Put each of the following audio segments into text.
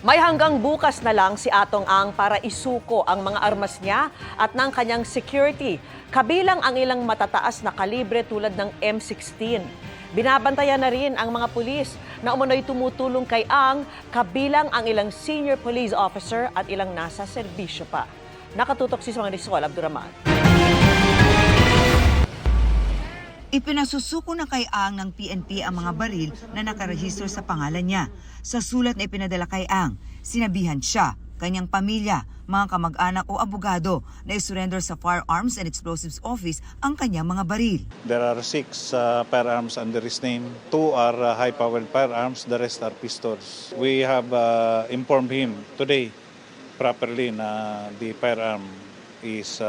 May hanggang bukas na lang si Atong Ang para isuko ang mga armas niya at ng kanyang security, kabilang ang ilang matataas na kalibre tulad ng M16. Binabantayan na rin ang mga pulis na umano'y tumutulong kay Ang, kabilang ang ilang senior police officer at ilang nasa serbisyo pa. Nakatutok si Marisol Abdurrahman. Ipinasusuko na kay Ang ng PNP ang mga baril na nakarehistro sa pangalan niya. Sa sulat na ipinadala kay Ang, sinabihan siya, kanyang pamilya, mga kamag-anak o abogado na isurrender sa Firearms and Explosives Office ang kanyang mga baril. There are 6 firearms under his name. 2 are high-powered firearms, the rest are pistols. We have informed him today properly na the firearm is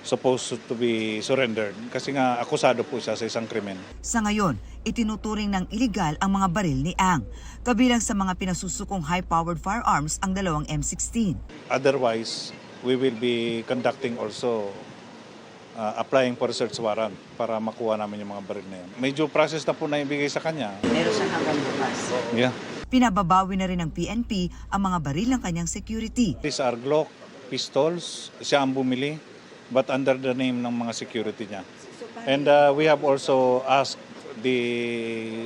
supposed to be surrendered kasi nga akusado po siya sa isang krimen. Sa ngayon, itinuturing ng iligal ang mga baril ni Ang. Kabilang sa mga pinasusukong high-powered firearms ang dalawang M16. Otherwise, we will be conducting also applying for search warrant para makuha namin yung mga baril na yun. Medyo process na po na ibigay sa kanya. Meron siya hanggang bukas. Yeah. Pinababawi na rin ng PNP ang mga baril ng kanyang security. These are Glock pistols. Siya ang bumili but under the name ng mga security niya. And we have also asked the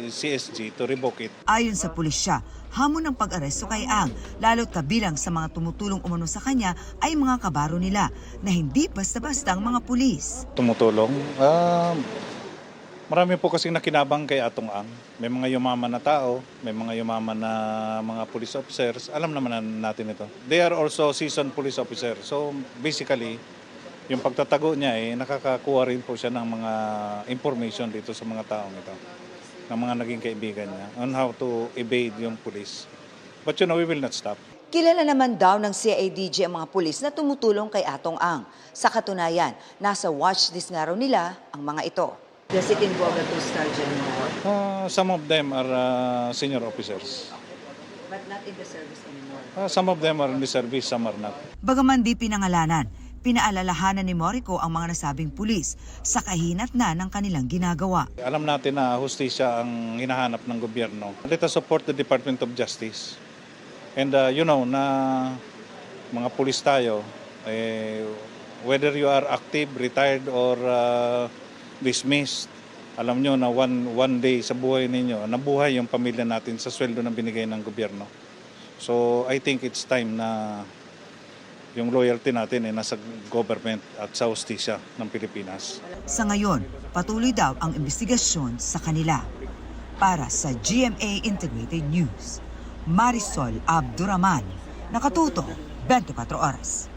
CSG to revoke it. Ayon sa pulisya, hamon ng pag-aresto kay Ang, lalo't kabilang sa mga tumutulong umano sa kanya ay mga kabaro nila na hindi basta-basta ang mga pulis. Tumutulong. Marami po kasing nakinabang kay Atong Ang. May mga yumaman na tao, may mga yumaman na mga police officers. Alam naman natin ito. They are also seasoned police officers. So basically, yung pagtatago niya nakakakuha rin po siya ng mga information dito sa mga taong ito, ng mga naging kaibigan niya, on how to evade yung police. But we will not stop. Kilala naman daw ng CIDG ang mga pulis na tumutulong kay Atong Ang. Sa katunayan, nasa watchlist nga raw nila ang mga ito. Does it involve a two-star general? Some of them are senior officers. But not in the service anymore. Some of them are in the service, some are not. Bagaman di pinangalanan, pinaalalahanan ni Morico ang mga nasabing pulis sa kahinat na ng kanilang ginagawa. Alam natin na hustisya ang hinahanap ng gobyerno. Let us support the Department of Justice. And you know na mga pulis tayo, whether you are active, retired or dismissed, alam nyo na one day sa buhay ninyo, nabuhay yung pamilya natin sa sweldo na binigay ng gobyerno. So I think it's time na yung loyalty natin ay nasa government at sa hustisya ng Pilipinas. Sa ngayon, patuloy daw ang investigasyon sa kanila. Para sa GMA Integrated News, Marisol Abdurrahman, nakatuto 24 oras.